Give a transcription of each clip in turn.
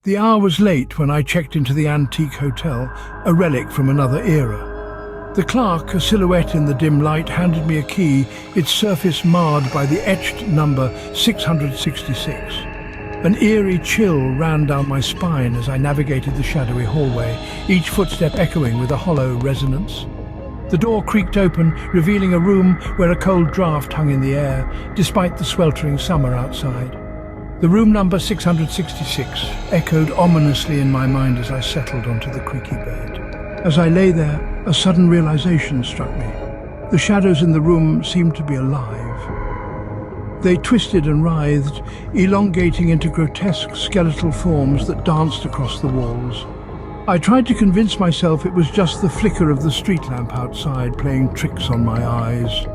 The hour was late when I checked into the antique hotel, a relic from another era. The clerk, a silhouette in the dim light, handed me a key, its surface marred by the etched number 666. An eerie chill ran down my spine as I navigated the shadowy hallway, each footstep echoing with a hollow resonance. The door creaked open, revealing a room where a cold draft hung in the air, despite the sweltering summer outside. The room number 666 echoed ominously in my mind as I settled onto the creaky bed. As I lay there, a sudden realization struck me. The shadows in the room seemed to be alive. They twisted and writhed, elongating into grotesque skeletal forms that danced across the walls. I tried to convince myself it was just the flicker of the street lamp outside playing tricks on my eyes.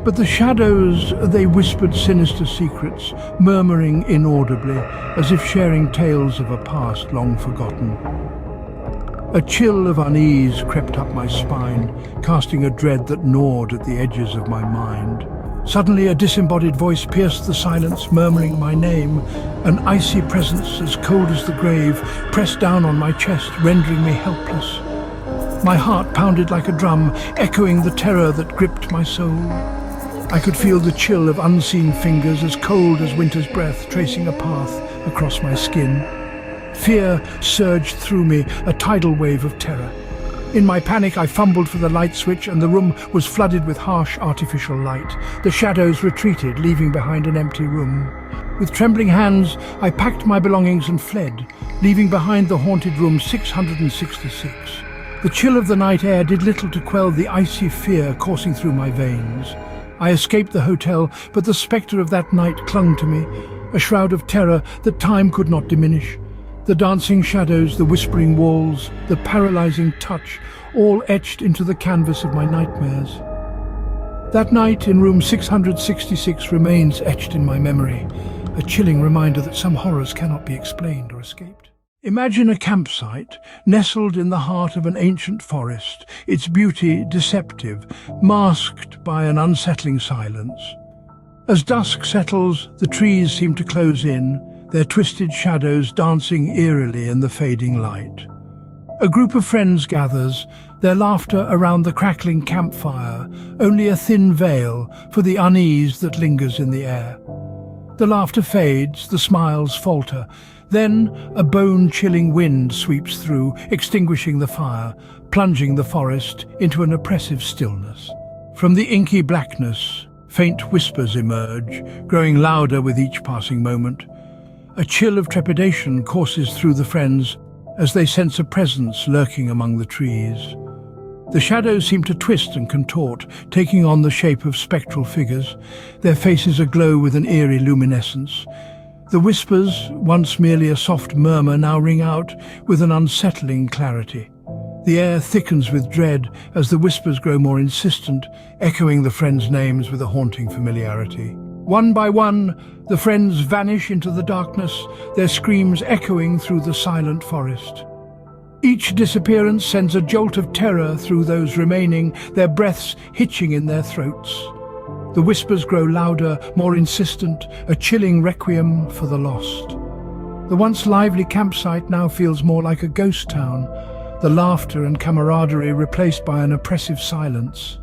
But the shadows, they whispered sinister secrets, murmuring inaudibly, as if sharing tales of a past long forgotten. A chill of unease crept up my spine, casting a dread that gnawed at the edges of my mind. Suddenly a disembodied voice pierced the silence, murmuring my name. An icy presence as cold as the grave pressed down on my chest, rendering me helpless. My heart pounded like a drum, echoing the terror that gripped my soul. I could feel the chill of unseen fingers, as cold as winter's breath, tracing a path across my skin. Fear surged through me, a tidal wave of terror. In my panic, I fumbled for the light switch, and the room was flooded with harsh artificial light. The shadows retreated, leaving behind an empty room. With trembling hands, I packed my belongings and fled, leaving behind the haunted room 666. The chill of the night air did little to quell the icy fear coursing through my veins. I escaped the hotel, but the spectre of that night clung to me, a shroud of terror that time could not diminish. The dancing shadows, the whispering walls, the paralyzing touch, all etched into the canvas of my nightmares. That night in room 666 remains etched in my memory, a chilling reminder that some horrors cannot be explained or escaped. Imagine a campsite nestled in the heart of an ancient forest, its beauty deceptive, masked by an unsettling silence. As dusk settles, the trees seem to close in, their twisted shadows dancing eerily in the fading light. A group of friends gathers, their laughter around the crackling campfire, only a thin veil for the unease that lingers in the air. The laughter fades, the smiles falter. Then a bone-chilling wind sweeps through, extinguishing the fire, plunging the forest into an oppressive stillness. From the inky blackness, faint whispers emerge, growing louder with each passing moment. A chill of trepidation courses through the friends as they sense a presence lurking among the trees. The shadows seem to twist and contort, taking on the shape of spectral figures, their faces aglow with an eerie luminescence. The whispers, once merely a soft murmur, now ring out with an unsettling clarity. The air thickens with dread as the whispers grow more insistent, echoing the friends' names with a haunting familiarity. One by one, the friends vanish into the darkness, their screams echoing through the silent forest. Each disappearance sends a jolt of terror through those remaining, their breaths hitching in their throats. The whispers grow louder, more insistent, a chilling requiem for the lost. The once lively campsite now feels more like a ghost town, the laughter and camaraderie replaced by an oppressive silence.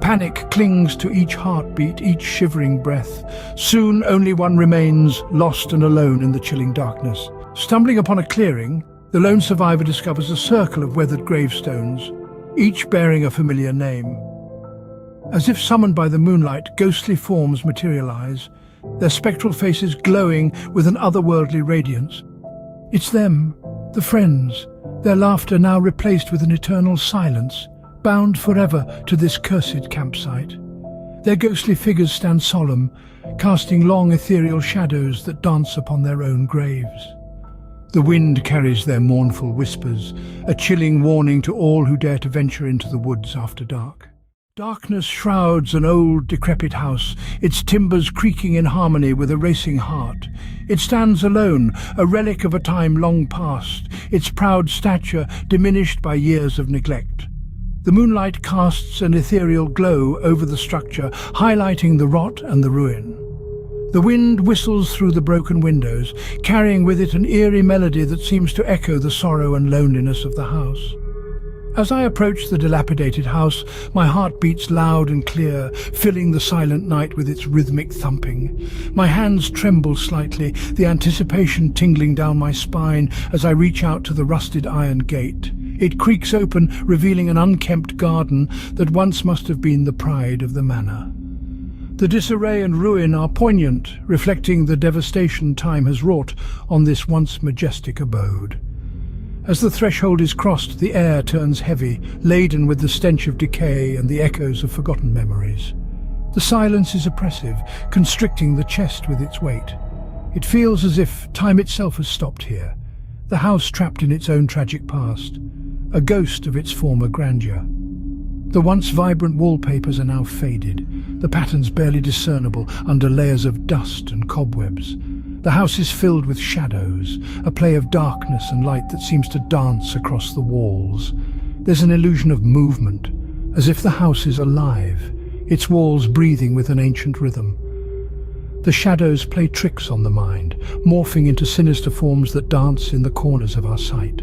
Panic clings to each heartbeat, each shivering breath. Soon only one remains, lost and alone in the chilling darkness. Stumbling upon a clearing, the lone survivor discovers a circle of weathered gravestones, each bearing a familiar name. As if summoned by the moonlight, ghostly forms materialize, their spectral faces glowing with an otherworldly radiance. It's them, the friends, their laughter now replaced with an eternal silence, bound forever to this cursed campsite. Their ghostly figures stand solemn, casting long ethereal shadows that dance upon their own graves. The wind carries their mournful whispers, a chilling warning to all who dare to venture into the woods after dark. Darkness shrouds an old, decrepit house, its timbers creaking in harmony with a racing heart. It stands alone, a relic of a time long past, its proud stature diminished by years of neglect. The moonlight casts an ethereal glow over the structure, highlighting the rot and the ruin. The wind whistles through the broken windows, carrying with it an eerie melody that seems to echo the sorrow and loneliness of the house. As I approach the dilapidated house, my heart beats loud and clear, filling the silent night with its rhythmic thumping. My hands tremble slightly, the anticipation tingling down my spine as I reach out to the rusted iron gate. It creaks open, revealing an unkempt garden that once must have been the pride of the manor. The disarray and ruin are poignant, reflecting the devastation time has wrought on this once majestic abode. As the threshold is crossed, the air turns heavy, laden with the stench of decay and the echoes of forgotten memories. The silence is oppressive, constricting the chest with its weight. It feels as if time itself has stopped here, the house trapped in its own tragic past, a ghost of its former grandeur. The once vibrant wallpapers are now faded, the patterns barely discernible under layers of dust and cobwebs. The house is filled with shadows, a play of darkness and light that seems to dance across the walls. There's an illusion of movement, as if the house is alive, its walls breathing with an ancient rhythm. The shadows play tricks on the mind, morphing into sinister forms that dance in the corners of our sight.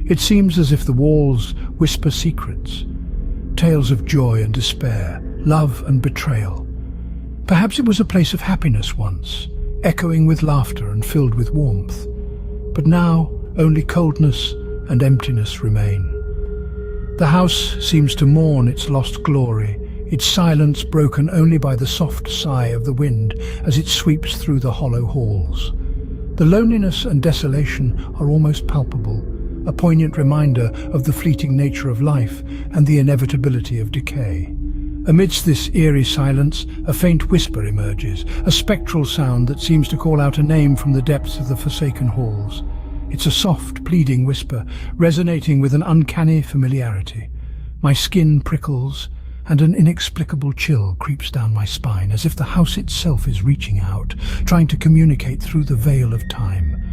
It seems as if the walls whisper secrets, tales of joy and despair, love and betrayal. Perhaps it was a place of happiness once, echoing with laughter and filled with warmth. But now only coldness and emptiness remain. The house seems to mourn its lost glory, its silence broken only by the soft sigh of the wind as it sweeps through the hollow halls. The loneliness and desolation are almost palpable, a poignant reminder of the fleeting nature of life and the inevitability of decay. Amidst this eerie silence, a faint whisper emerges, a spectral sound that seems to call out a name from the depths of the forsaken halls. It's a soft, pleading whisper, resonating with an uncanny familiarity. My skin prickles, and an inexplicable chill creeps down my spine, as if the house itself is reaching out, trying to communicate through the veil of time.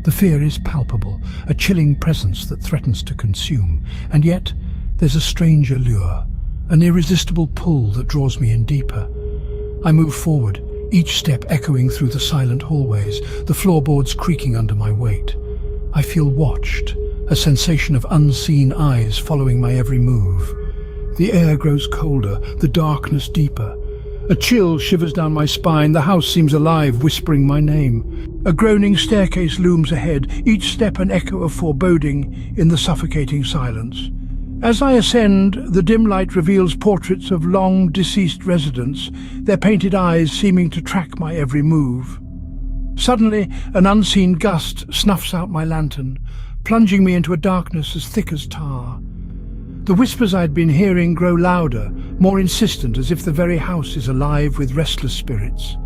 The fear is palpable, a chilling presence that threatens to consume, and yet there's a strange allure, an irresistible pull that draws me in deeper. I move forward, each step echoing through the silent hallways, the floorboards creaking under my weight. I feel watched, a sensation of unseen eyes following my every move. The air grows colder, the darkness deeper. A chill shivers down my spine, the house seems alive, whispering my name. A groaning staircase looms ahead, each step an echo of foreboding in the suffocating silence. As I ascend, the dim light reveals portraits of long-deceased residents, their painted eyes seeming to track my every move. Suddenly, an unseen gust snuffs out my lantern, plunging me into a darkness as thick as tar. The whispers I'd been hearing grow louder, more insistent, as if the very house is alive with restless spirits.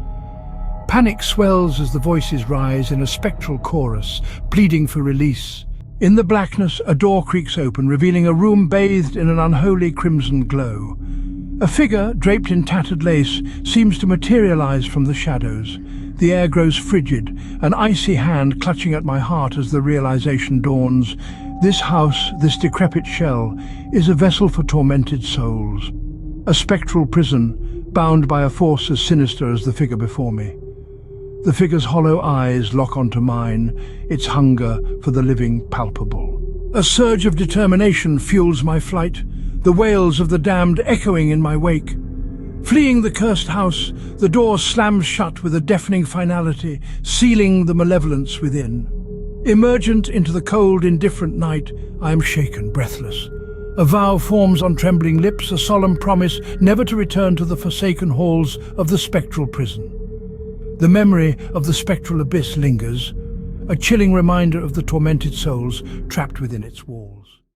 Panic swells as the voices rise in a spectral chorus, pleading for release. In the blackness, a door creaks open, revealing a room bathed in an unholy crimson glow. A figure, draped in tattered lace, seems to materialize from the shadows. The air grows frigid, an icy hand clutching at my heart as the realization dawns. This house, this decrepit shell, is a vessel for tormented souls. A spectral prison, bound by a force as sinister as the figure before me. The figure's hollow eyes lock onto mine, its hunger for the living palpable. A surge of determination fuels my flight, the wails of the damned echoing in my wake. Fleeing the cursed house, the door slams shut with a deafening finality, sealing the malevolence within. Emergent into the cold, indifferent night, I am shaken, breathless. A vow forms on trembling lips, a solemn promise never to return to the forsaken halls of the spectral prison. The memory of the spectral abyss lingers, a chilling reminder of the tormented souls trapped within its walls.